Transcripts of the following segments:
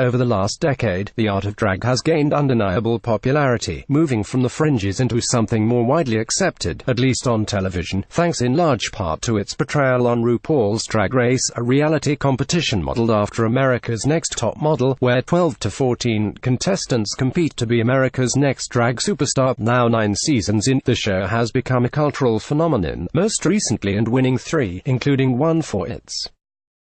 Over the last decade, the art of drag has gained undeniable popularity, moving from the fringes into something more widely accepted, at least on television, thanks in large part to its portrayal on RuPaul's Drag Race, a reality competition modeled after America's Next Top Model, where 12 to 14 contestants compete to be America's next drag superstar. Now 9 seasons in, the show has become a cultural phenomenon, most recently and winning 3, including one for its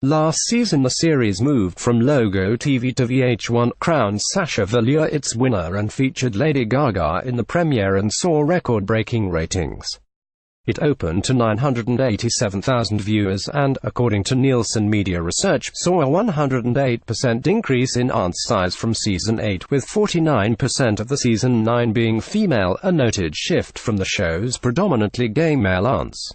last season. The series moved from Logo TV to VH1, crowned Sasha Velour its winner, and featured Lady Gaga in the premiere and saw record-breaking ratings. It opened to 987,000 viewers and, according to Nielsen Media Research, saw a 108% increase in audience size from Season 8, with 49% of the Season 9 being female, a noted shift from the show's predominantly gay male audience.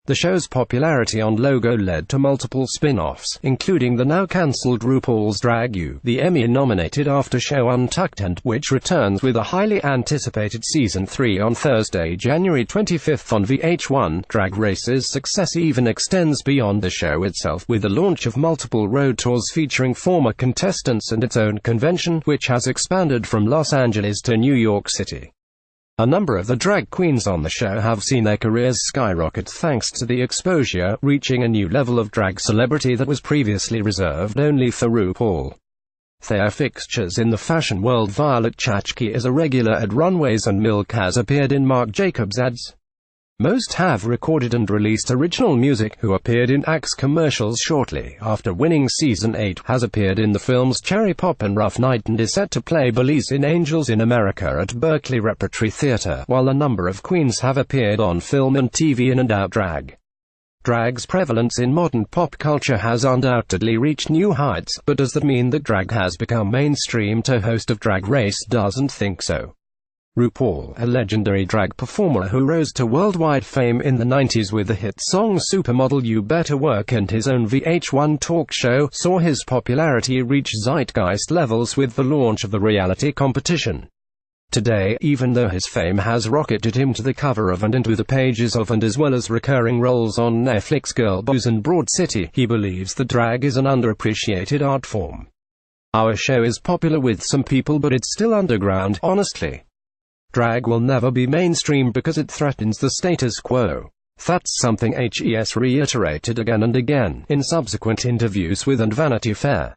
The show's popularity on Logo led to multiple spin-offs, including the now cancelled RuPaul's Drag U, the Emmy-nominated after-show Untucked, and which returns with a highly anticipated Season 3 on Thursday, January 25 on VH1. Drag Race's success even extends beyond the show itself, with the launch of multiple road tours featuring former contestants and its own convention, which has expanded from Los Angeles to New York City. A number of the drag queens on the show have seen their careers skyrocket thanks to the exposure, reaching a new level of drag celebrity that was previously reserved only for RuPaul. They are fixtures in the fashion world. Violet Chachki is a regular at runways, and Milk has appeared in Marc Jacobs ads. Most have recorded and released original music, who appeared in Axe commercials shortly after winning Season 8, has appeared in the films Cherry Pop and Rough Night, and is set to play Belize in Angels in America at Berkeley Repertory Theatre, while a number of queens have appeared on film and TV in and out drag. Drag's prevalence in modern pop culture has undoubtedly reached new heights, but does that mean that drag has become mainstream? To host of Drag Race doesn't think so. RuPaul, a legendary drag performer who rose to worldwide fame in the 90s with the hit song Supermodel You Better Work and his own VH1 talk show, saw his popularity reach zeitgeist levels with the launch of the reality competition. Today, even though his fame has rocketed him to the cover of and into the pages of and as well as recurring roles on Netflix Girl Boss and Broad City, he believes that drag is an underappreciated art form. Our show is popular with some people, but it's still underground, honestly. Drag will never be mainstream because it threatens the status quo. That's something HES reiterated again and again, in subsequent interviews with and Vanity Fair.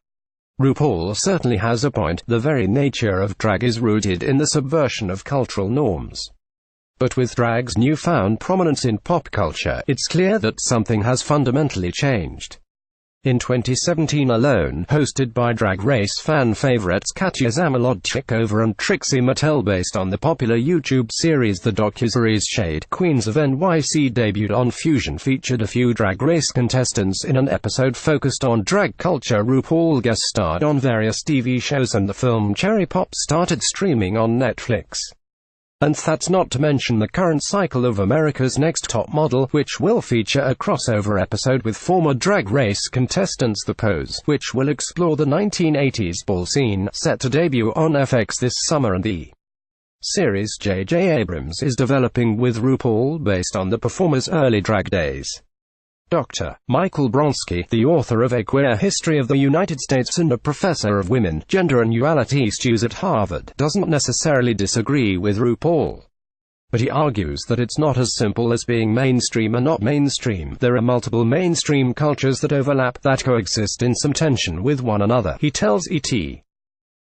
RuPaul certainly has a point. The very nature of drag is rooted in the subversion of cultural norms. But with drag's newfound prominence in pop culture, it's clear that something has fundamentally changed. In 2017 alone, hosted by Drag Race fan favorites Katya Zamolodchikova and Trixie Mattel, based on the popular YouTube series the docuseries Shade, Queens of NYC debuted on Fusion, featured a few Drag Race contestants in an episode focused on drag culture. RuPaul guest starred on various TV shows, and the film Cherry Pop started streaming on Netflix. And that's not to mention the current cycle of America's Next Top Model, which will feature a crossover episode with former Drag Race contestants The Pose, which will explore the 1980s ball scene, set to debut on FX this summer, and the series J.J. Abrams is developing with RuPaul based on the performer's early drag days. Dr. Michael Bronski, the author of A Queer History of the United States and a professor of women, gender and duality studies at Harvard, doesn't necessarily disagree with RuPaul. But he argues that it's not as simple as being mainstream or not mainstream. There are multiple mainstream cultures that overlap, that coexist in some tension with one another, he tells ET.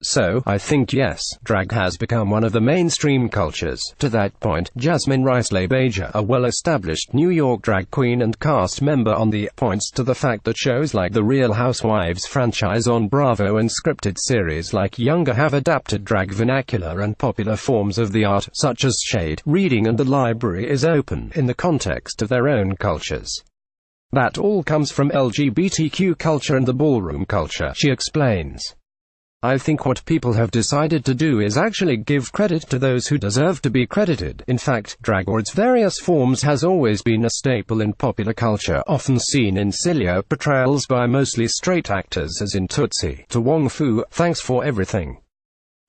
So, I think yes, drag has become one of the mainstream cultures. To that point, Jasmine Rice-Lebeja, a well-established New York drag queen and cast member on The, points to the fact that shows like The Real Housewives franchise on Bravo and scripted series like Younger have adapted drag vernacular and popular forms of the art, such as shade, reading, and the library is open, in the context of their own cultures. That all comes from LGBTQ culture and the ballroom culture, she explains. I think what people have decided to do is actually give credit to those who deserve to be credited. In fact, drag or its various forms has always been a staple in popular culture, often seen in sillier portrayals by mostly straight actors, as in Tootsie. To Wong Fu, Thanks for Everything,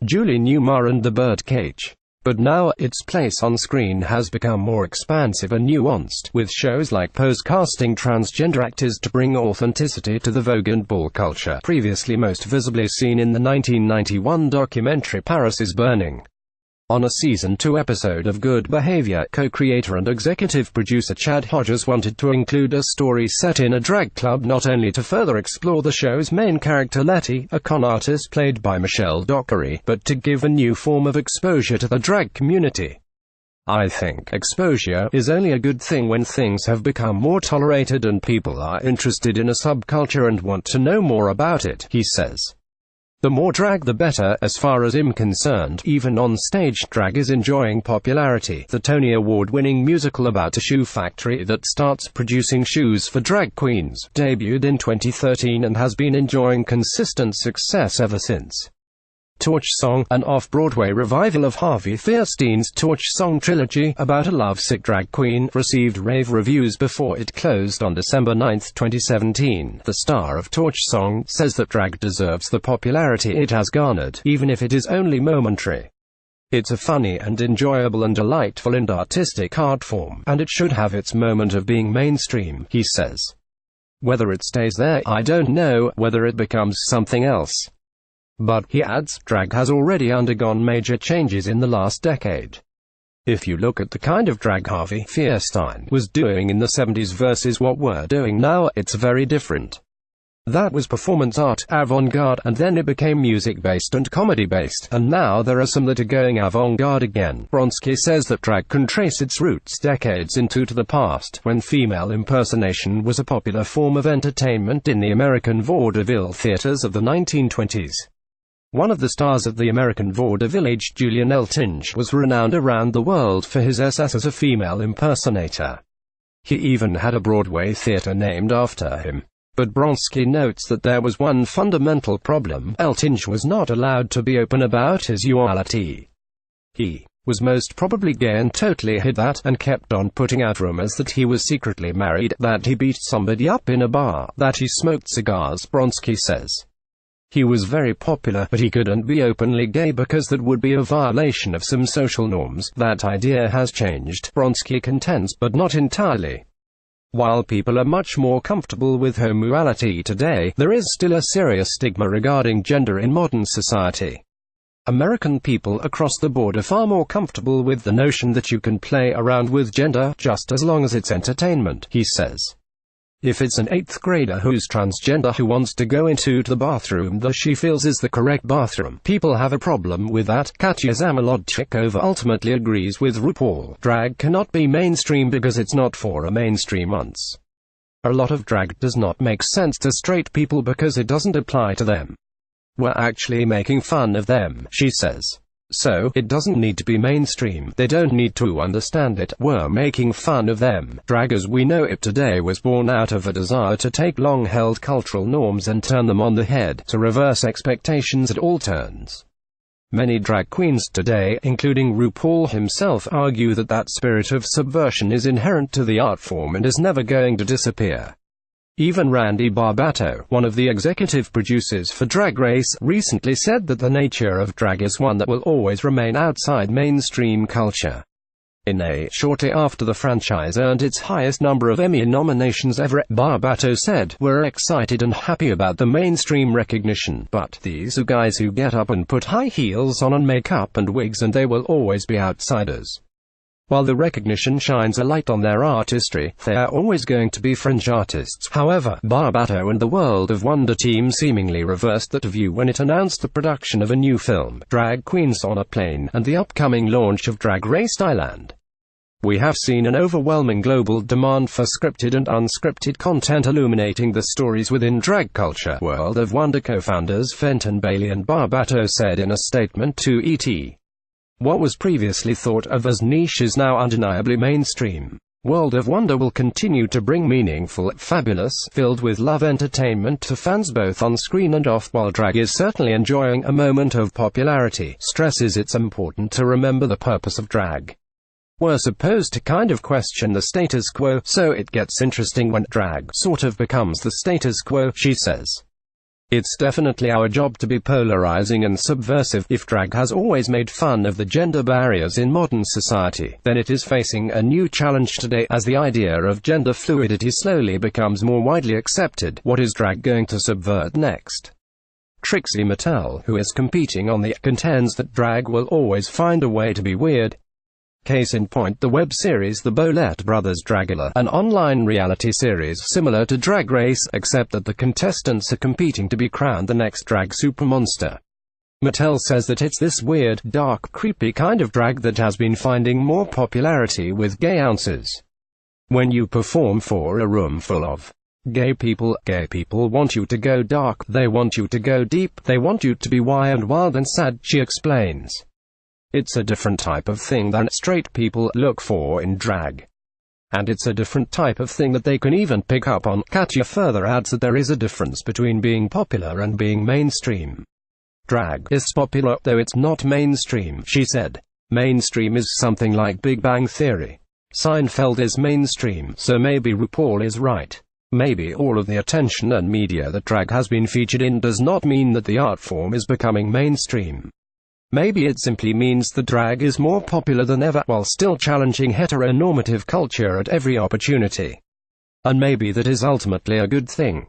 Julie Newmar and The Birdcage. But now, its place on screen has become more expansive and nuanced, with shows like Pose casting transgender actors to bring authenticity to the Vogue and ball culture, previously most visibly seen in the 1991 documentary Paris is Burning. On a Season 2 episode of Good Behavior, co-creator and executive producer Chad Hodges wanted to include a story set in a drag club not only to further explore the show's main character Letty, a con artist played by Michelle Dockery, but to give a new form of exposure to the drag community. "I think exposure is only a good thing when things have become more tolerated and people are interested in a subculture and want to know more about it," he says. "The more drag the better, as far as I'm concerned. Even on stage, drag is enjoying popularity. The Tony Award-winning musical about a shoe factory that starts producing shoes for drag queens debuted in 2013 and has been enjoying consistent success ever since." Torch Song, an off-Broadway revival of Harvey Fierstein's Torch Song trilogy, about a lovesick drag queen, received rave reviews before it closed on December 9, 2017. The star of Torch Song says that drag deserves the popularity it has garnered, even if it is only momentary. "It's a funny and enjoyable and delightful and artistic art form, and it should have its moment of being mainstream," he says. "Whether it stays there, I don't know, whether it becomes something else. But," he adds, "drag has already undergone major changes in the last decade. If you look at the kind of drag Harvey Fierstein was doing in the 70s versus what we're doing now, it's very different. That was performance art, avant-garde, and then it became music-based and comedy-based, and now there are some that are going avant-garde again." Bronski says that drag can trace its roots decades into the past, when female impersonation was a popular form of entertainment in the American vaudeville theaters of the 1920s. One of the stars of the American vaudeville age, Julian Eltinge, was renowned around the world for his success as a female impersonator. He even had a Broadway theater named after him. But Bronski notes that there was one fundamental problem: Eltinge was not allowed to be open about his duality. He was most probably gay and totally hid that, and kept on putting out rumors that he was secretly married, that he beat somebody up in a bar, that he smoked cigars. Bronski says he was very popular, but he couldn't be openly gay because that would be a violation of some social norms. That idea has changed, Bronski contends, but not entirely. While people are much more comfortable with homoality today, there is still a serious stigma regarding gender in modern society. American people across the board are far more comfortable with the notion that you can play around with gender, just as long as it's entertainment, he says. If it's an 8th grader who's transgender who wants to go into the bathroom that she feels is the correct bathroom, people have a problem with that. Katya Zamolodchikova ultimately agrees with RuPaul. Drag cannot be mainstream because it's not for a mainstream audience. A lot of drag does not make sense to straight people because it doesn't apply to them. We're actually making fun of them, she says. So, it doesn't need to be mainstream. They don't need to understand it. We're making fun of them. Drag as we know it today was born out of a desire to take long-held cultural norms and turn them on the head, to reverse expectations at all turns. Many drag queens today, including RuPaul himself, argue that that spirit of subversion is inherent to the art form and is never going to disappear. Even Randy Barbato, one of the executive producers for Drag Race, recently said that the nature of drag is one that will always remain outside mainstream culture. In a shortly after the franchise earned its highest number of Emmy nominations ever, Barbato said, "We're excited and happy about the mainstream recognition, but these are guys who get up and put high heels on and makeup and wigs, and they will always be outsiders. While the recognition shines a light on their artistry, they are always going to be fringe artists." However, Barbato and the World of Wonder team seemingly reversed that view when it announced the production of a new film, Drag Queens on a Plane, and the upcoming launch of Drag Race Thailand. "We have seen an overwhelming global demand for scripted and unscripted content illuminating the stories within drag culture," World of Wonder co-founders Fenton Bailey and Barbato said in a statement to ET. What was previously thought of as niche is now undeniably mainstream. World of Wonder will continue to bring meaningful, fabulous, filled with love entertainment to fans both on screen and off. While drag is certainly enjoying a moment of popularity, stresses it's important to remember the purpose of drag. We're supposed to kind of question the status quo, so it gets interesting when drag sort of becomes the status quo, she says. It's definitely our job to be polarizing and subversive. If drag has always made fun of the gender barriers in modern society, then it is facing a new challenge today as the idea of gender fluidity slowly becomes more widely accepted. What is drag going to subvert next? Trixie Mattel, who is competing on the contends that drag will always find a way to be weird. Case in point, the web series The Bolette Brothers Dragula, an online reality series similar to Drag Race, except that the contestants are competing to be crowned the next drag supermonster. Mattel says that it's this weird, dark, creepy kind of drag that has been finding more popularity with gay ounces. When you perform for a room full of gay people want you to go dark, they want you to go deep, they want you to be wild and sad, she explains. It's a different type of thing than straight people look for in drag. And it's a different type of thing that they can even pick up on. Katya further adds that there is a difference between being popular and being mainstream. Drag is popular, though it's not mainstream, she said. Mainstream is something like Big Bang Theory. Seinfeld is mainstream, so maybe RuPaul is right. Maybe all of the attention and media that drag has been featured in does not mean that the art form is becoming mainstream. Maybe it simply means that drag is more popular than ever, while still challenging heteronormative culture at every opportunity. And maybe that is ultimately a good thing.